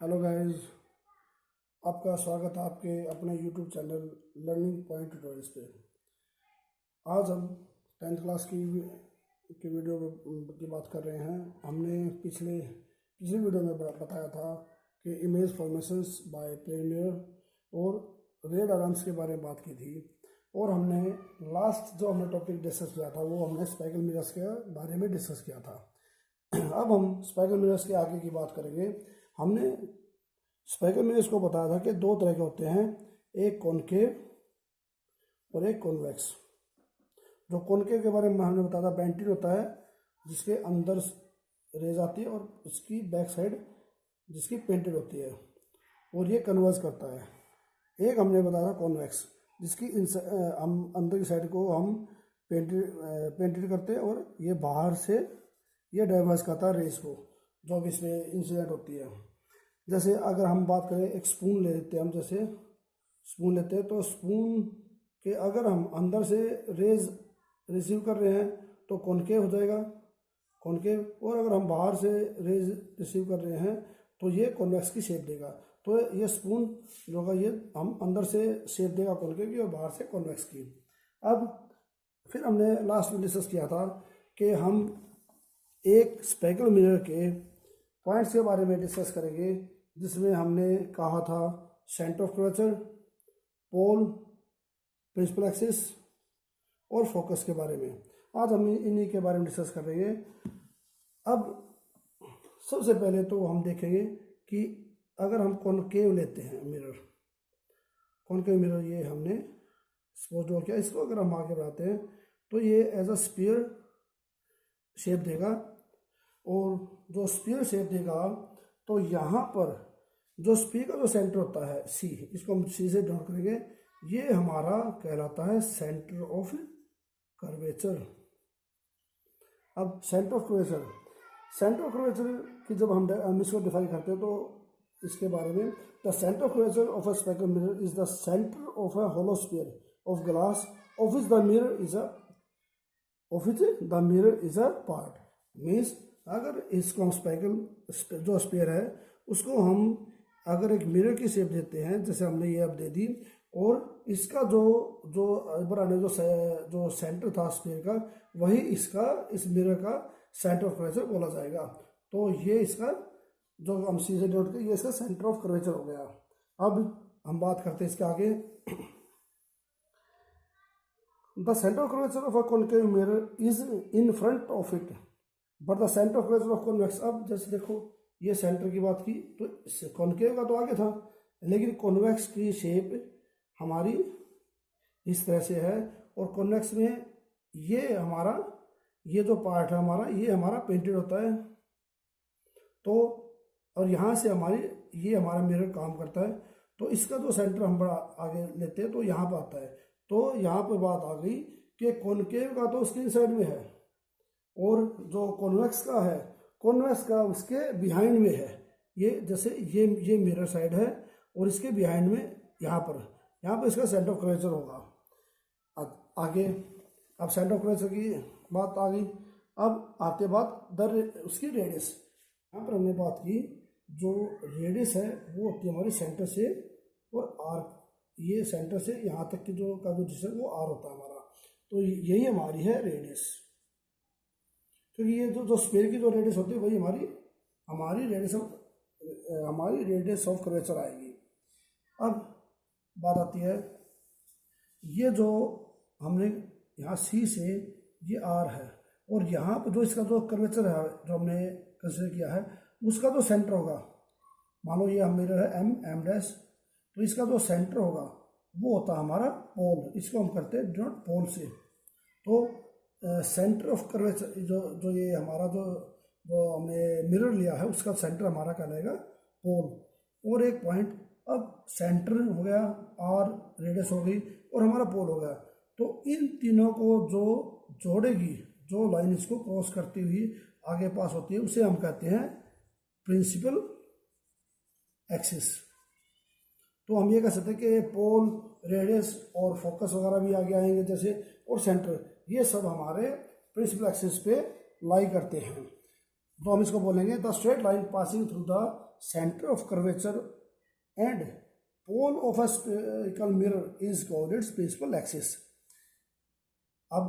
Hello guys, आपका स्वागत है आपके अपने YouTube channel learning point tutorials पे। आज हम 10th क्लास की वीडियो की बात कर रहे हैं। हमने पिछले पिछले वीडियो में बताया था कि इमेज फॉर्मेशंस बाय प्रीमियर और रे डायग्राम्स के बारे में बात की थी, और हमने लास्ट जो हमने टॉपिक डिस्कस किया था वो हमने स्पेकल मिरर्स के बारे में डिस्कस किया था। अब हम स्पेकल मिरर्स के आगे की बात करेंगे। हमने स्पेकल मिरर्स को बताया था कि दो तरह के होते हैं, एक कॉनकेव और एक कॉन्वेक्स। जो कॉनकेव के बारे में हमने बताया था, बेंटिन होता है जिसके अंदर रेज आती है और उसकी बैक साइड जिसकी पेंटेड होती है, और ये कन्वर्ज करता है। एक हमने बताया था कॉन्वेक्स, जिसकी हम अंदर की साइड को हम पेंटेड करते हैं और ये बाहर से ये डाइवर्स करता है रेस को, जो भी इसमें इंसिडेंट होती है। जैसे अगर हम बात करें, एक स्पून ले लेते हैं हम, जैसे स्पून लेते हैं तो स्पून के अगर हम अंदर से रेज रिसीव कर रहे हैं तो कॉनकेव हो जाएगा, कॉनकेव, और अगर हम बाहर से रेज रिसीव कर रहे हैं तो ये कॉन्वेक्स की शेप देगा। तो ये स्पून जो होगा ये हम अंदर से शेप देगा कॉनकेव की और बाहर से कॉन्वेक्स की। अब फिर हमने लास्ट में डिस्कस किया था कि हम एक स्पेकल मिरर के पॉइंट्स के बारे में डिस्कस करेंगे, जिसमें हमने कहा था centre of curvature, pole, principal axis और फोकस के बारे में। आज हम इन्हीं के बारे में डिस्कस करेंगे। अब सबसे पहले तो हम देखेंगे कि अगर हम कॉनकेव लेते हैं मिरर, कॉनकेव मिरर ये हमने सपोज ड्रॉ किया, इसको अगर हम आगे बढ़ाते हैं तो ये एज अ स्फीयर शेप देगा, और जो स्फीयर शेप देगा तो यहाँ पर जो स्फीयर का जो सेंटर होता है सी, इसको हम सी से ड्रॉ करेंगे, ये हमारा कहलाता है सेंटर ऑफ कर्वेचर। अब सेंटर ऑफ कर्वेचर की जब हम इसको डिफाइन करते हैं तो इसके बारे में, the centre of curvature of a spherical mirror is the centre of a hollow sphere of glass of which the mirror is a part. Means अगर इसको हम स्पेकल जो स्फीयर है उसको हम अगर एक मिरर की शेप देते हैं, जैसे हमने ये अब दे दी, और इसका जो जो बनाने जो सेंटर था स्फीयर का, वही इसका इस मिरर का सेंटर ऑफ कर्वेचर बोला जाएगा। तो ये इसका जो हम सी से डॉट के, ये इसका सेंटर ऑफ कर्वेचर हो गया। अब हम बात करते हैं इसके आगे। The centre of curvature of a concave mirror is in front of it but the centre of curvature of convex. अब जैसे देखो, ये सेंटर की बात की तो कॉनकेव का तो आगे था, लेकिन कॉन्वेक्स की शेप हमारी इस तरह से है, और कॉन्वेक्स में ये जो पार्ट है हमारा, ये हमारा पेंटेड होता है। तो और यहाँ से ये हमारा मिरर काम करता है, तो इसका जो सेंटर हम बड़ा आगे लेते हैं तो यहाँ पर आता है। तो यहाँ पर बात आ गई कि कॉनकेव का तो उसके साइड में है, और जो कॉन्वेक्स का है, कॉन्वेक्स का उसके बिहाइंड में है। ये जैसे ये मिरर साइड है और इसके बिहाइंड में यहाँ पर इसका सेंटर ऑफ कर्वेचर होगा। अब आगे, अब सेंटर ऑफ कर्वेचर की बात आ गई। अब आते बात उसकी रेडियस। यहाँ पर हमने बात की जो रेडियस है वो होती है हमारी सेंटर से, और आर, ये सेंटर से यहाँ तक की जो डिस्टेंस वो आर होता है हमारा। तो यही हमारी है रेडियस, क्योंकि ये जो स्फीयर की जो रेडियस होती है वही हमारी रेडियस ऑफ कर्वेचर आएगी। अब बात आती है, ये जो हमने यहाँ सी से ये आर है, और यहाँ पर जो इसका जो कर्वेचर है जो हमने कंसिडर किया है, उसका जो सेंटर होगा, मान लो ये मिरर है एम डैश, तो इसका जो सेंटर होगा वो होता है हमारा पोल। इसको हम करते हैं डिनोट पोल से। तो सेंटर ऑफ कर्वेचर जो ये हमारा जो हमने मिरर लिया है उसका सेंटर हमारा कहलाएगा पोल। और एक पॉइंट, अब सेंटर हो गया, आर रेडियस हो गई, और हमारा पोल हो गया। तो इन तीनों को जो जोड़ेगी, जो लाइन इसको क्रॉस करती हुई आगे पास होती है, उसे हम कहते हैं प्रिंसिपल एक्सिस। तो हम ये कह सकते हैं कि पोल, रेडियस और फोकस वगैरह भी आगे आएंगे जैसे, और सेंटर, ये सब हमारे प्रिंसिपल एक्सिस पे लाई करते हैं। तो हम इसको बोलेंगे the straight line passing through the centre of curvature and pole of a spherical mirror is called its principal axis. अब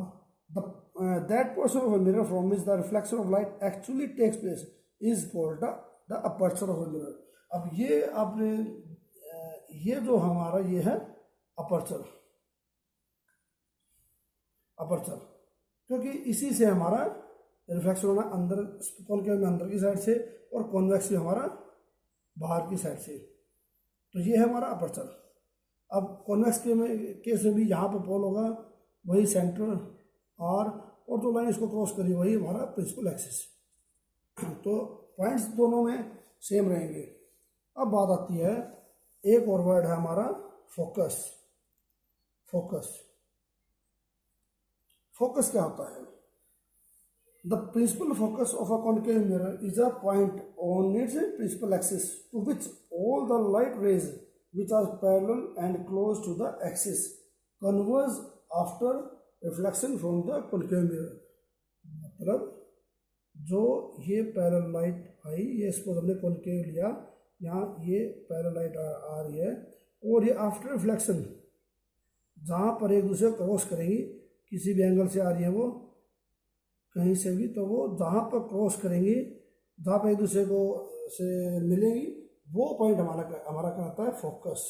that portion of a mirror from which the reflection of light actually takes place is called the aperture of a mirror. अब ये आपने ये जो हमारा ये है aperture, aperture क्योंकि इसी से हमारा रिफ्लेक्शन होना अंदर कॉनकेव में अंदर की साइड से और कॉन्वेक्स में हमारा बाहर की साइड से, तो ये है हमारा अपर्चर। अब कॉन्वेक्स के में केस में भी यहाँ पर पोल होगा, वही सेंटर और जो लाइन इसको क्रॉस करी वही हमारा प्रिंसिपल एक्सिस। तो पॉइंट्स दोनों में सेम रहेंगे। अब बात आती है एक और वर्ड है हमारा फोकस। फोकस, फोकस क्या होता है? The principal focus of a concave mirror is a point on its principal axis to which all the light rays which are parallel and close to the axis converge after reflection from the concave mirror। मतलब जो ये parallel light आई, ये suppose हमने concave लिया, यहाँ ये parallel light आ रही है और ये आफ्टर रिफ्लेक्शन जहाँ पर एक दूसरे को क्रॉस करेंगी, किसी भी एंगल से आ रही है वो कहीं से भी, तो वो जहाँ पर क्रॉस करेंगी, जहाँ पर एक दूसरे को से मिलेंगी, वो पॉइंट हमारा कहलाता है फोकस।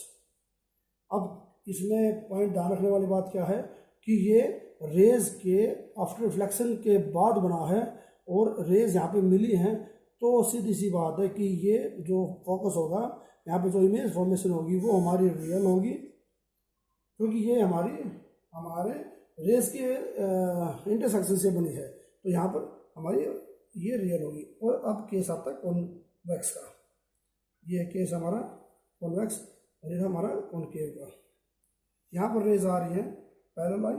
अब इसमें पॉइंट ध्यान रखने वाली बात क्या है कि ये रेज के आफ्टर रिफ्लेक्शन के बाद बना है और रेज यहाँ पे मिली हैं, तो सीधी सी बात है कि ये जो फोकस होगा, यहाँ पे जो इमेज फॉर्मेशन होगी वो हमारी रियल होगी, क्योंकि ये हमारे रेज के इंटरसेक्शन से बनी है, तो यहाँ पर हमारी ये रियल होगी। और अब केस आता है कॉन्वेक्स का, ये केस हमारा कॉन्वेक्स और ये हमारा कॉनकेव का। यहाँ पर रेज आ रही है पैरेलल लाइन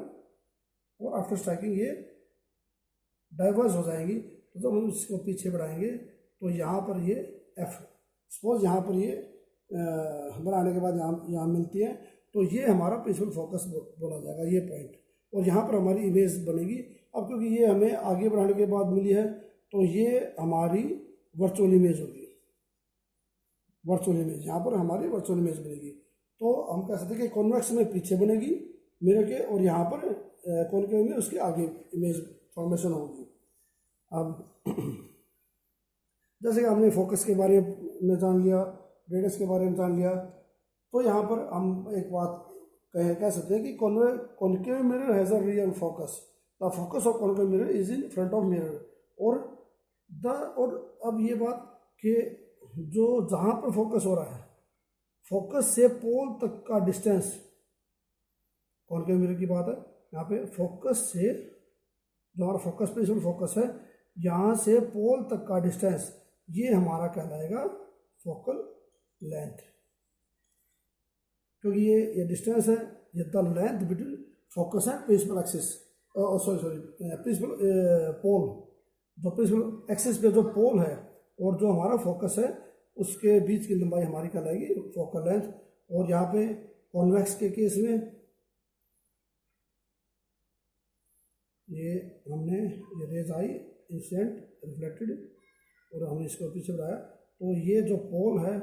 और आफ्टर स्ट्राइकिंग ये डाइवर्स हो जाएंगी, तो जब हम इसको पीछे बढ़ाएंगे तो यहाँ पर ये एफ, सपोज यहाँ पर ये बनाने के बाद यहाँ मिलती है, तो ये हमारा प्रिंसिपल फोकस बोला जाएगा, ये पॉइंट, और यहाँ पर हमारी इमेज बनेगी। अब क्योंकि ये हमें आगे बढ़ाने के बाद मिली है, तो ये हमारी वर्चुअल इमेज होगी, वर्चुअल इमेज, यहाँ पर हमारी वर्चुअल इमेज बनेगी। तो हम कह सकते हैं कि कॉन्वेक्स में पीछे बनेगी मिरर के, और यहाँ पर कॉनकेव में उसके आगे इमेज फॉर्मेशन होगी। अब जैसे कि हमने फोकस के बारे में जान लिया, रेडियस के बारे में जान लिया, तो यहाँ पर हम एक बात कह सकते हैं कि concave mirror has a real focus, the focus of concave mirror is in front of mirror. और अब ये बात कि जो जहाँ पर फोकस हो रहा है, फोकस से पोल तक का डिस्टेंस, कॉनकेव मिरर की बात है, यहाँ पे फोकस से जो हमारा फोकस प्रिंसिपल फोकस है, यहाँ से पोल तक का डिस्टेंस, ये हमारा कहलाएगा फोकल लेंथ, क्योंकि ये डिस्टेंस है, ये the length between focus and principal axis, principal pole, जो प्रिंसिपल एक्सिस पे जो पोल है और जो हमारा फोकस है उसके बीच की लंबाई हमारी कहलाएगी फोकल लेंथ। और यहाँ पे कॉन्वेक्स के केस में ये हमने ये रेज आई इंसिडेंट रिफ्लेक्टेड और हमने इसको पीछे बढ़ाया, तो ये जो पोल है,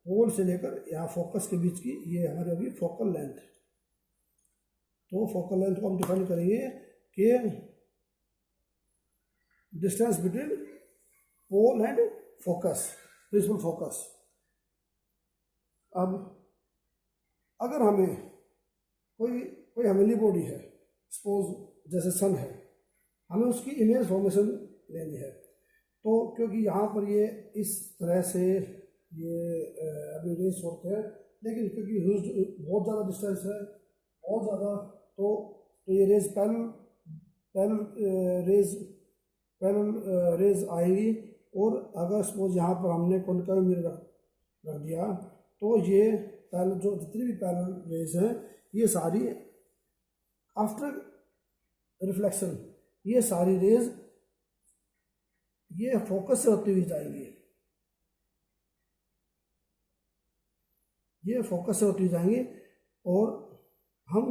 पोल से लेकर यहाँ फोकस के बीच की ये हमारी होगी फोकल लेंथ। तो फोकल लेंथ को हम डिफाइन करेंगे कि distance between pole and focus, principal focus. अब अगर हमें कोई हवेली बॉडी है, सपोज जैसे सन है, हमें उसकी इमेज फॉर्मेशन लेनी है, तो क्योंकि यहाँ पर ये इस तरह से ये अभी रेस होते हैं, लेकिन क्योंकि बहुत ज़्यादा डिस्टेंस है, बहुत ज़्यादा, तो ये रेज पैरेलल रेज आएगी। और अगर सपोज यहाँ पर हमने कॉनकेव मिरर रख दिया, तो ये पैरेलल जो जितनी भी पैरेलल रेज हैं, ये सारी आफ्टर रिफ्लेक्शन, ये सारी रेज ये फोकस से होती हुई जाएंगी, ये फोकस से होती जाएंगी, और हम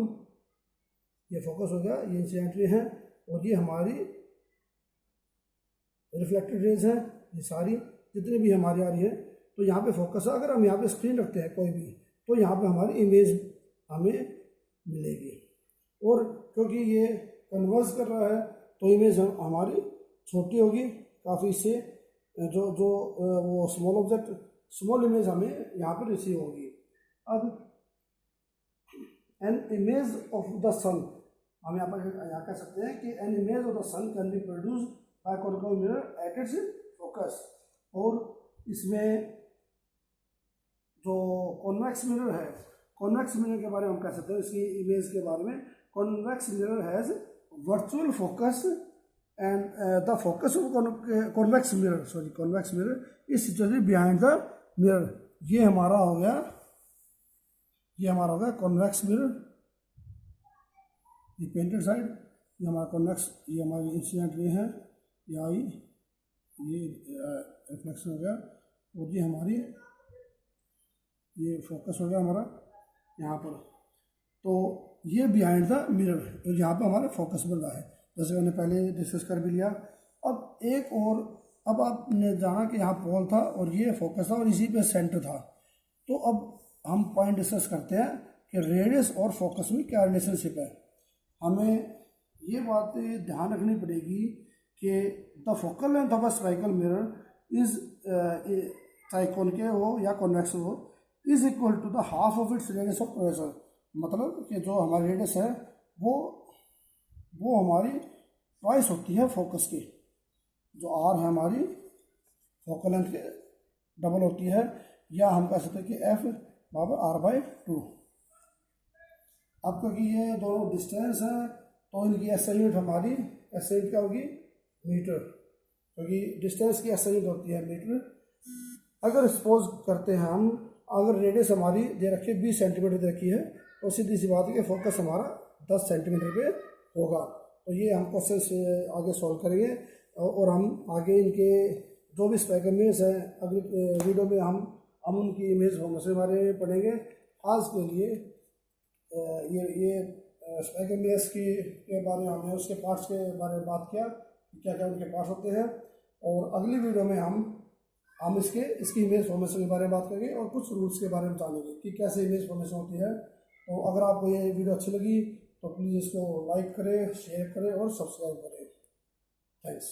ये फोकस हो गया, ये इंसिडेंट रे है, और ये हमारी रिफ्लेक्टेड रेज है, ये सारी जितनी भी हमारी आ रही है। तो यहाँ पे फोकस है, अगर हम यहाँ पे स्क्रीन रखते हैं कोई भी, तो यहाँ पे हमारी इमेज हमें मिलेगी। और क्योंकि ये कन्वर्स कर रहा है तो इमेज हमारी छोटी होगी काफ़ी से, जो जो वो स्मॉल ऑब्जेक्ट, स्मॉल इमेज हमें यहाँ पर रिसीव होगी। अब an image of the sun, हम यहाँ कह सकते हैं कि an image of the sun can be produce by concave mirror at its focus. और इसमें जो कॉन्वेक्स मिरर है, कॉन्वेक्स मिरर के बारे में हम कह सकते हैं, इसकी इमेज के बारे में, convex mirror has virtual focus and the focus of convex mirror, sorry convex mirror is situated behind the mirror. ये हमारा हो गया, ये हमारा हो गया कॉन्वेक्स मिरर, ये पेंटेड साइड, ये हमारा कॉन्वेक्स, ये हमारी इंसिडेंट रे है, ये आई, ये रिफ्लेक्शन हो गया, और ये हमारी ये फोकस हो गया हमारा यहाँ पर। तो ये बिहाइंड द मिरर, तो यहाँ पर हमारा फोकस बन रहा है, जैसे मैंने पहले डिस्कस कर भी लिया। अब एक और, अब आपने जाना कि यहाँ पोल था और ये फोकस था और इसी पे सेंटर था। तो अब हम पॉइंट डिस्कस करते हैं कि रेडियस और फोकस में क्या रिलेशनशिप है। हमें ये बातें ध्यान रखनी पड़ेगी कि the focal length of a spherical mirror is, चाहे कॉनकेव हो या कॉन्वेक्स हो, is equal to the half of its radius of curvature. मतलब कि जो हमारी रेडियस है वो हमारी ट्वाइस होती है फोकस की, जो आर है हमारी फोकल लेंथ के डबल होती है, या हम कह सकते हैं कि एफ बराबर r/2। अब क्योंकि ये दोनों डिस्टेंस है तो इनकी एसआई यूनिट हमारी, एसआई यूनिट क्या होगी, मीटर, क्योंकि डिस्टेंस की एसआई यूनिट होती है मीटर। अगर सपोज करते हैं हम, अगर रेडियस हमारी दे रखी है 20 सेंटीमीटर दे रखी है, तो सीधी सी बात है कि फोकस हमारा 10 सेंटीमीटर पे होगा। तो ये हम क्वेश्चन आगे सॉल्व करेंगे और हम आगे इनके जो भी स्फेरिकल मिरर्स हैं अगली वीडियो में हम उनकी इमेज फॉर्मेशन के बारे में पढ़ेंगे। आज के लिए ये स्फेरिकल मिरर्स के बारे में हमने उसके पार्ट्स के बारे में बात किया, क्या क्या उनके पार्ट्स होते हैं, और अगली वीडियो में हम इसकी इमेज फॉर्मेशन के बारे में बात करेंगे और कुछ रूल्स के बारे में जानेंगे कि कैसे इमेज फॉर्मेशन होती है। तो अगर आपको ये वीडियो अच्छी लगी तो प्लीज़ इसको लाइक करें, शेयर करें और सब्सक्राइब करें। थैंक्स।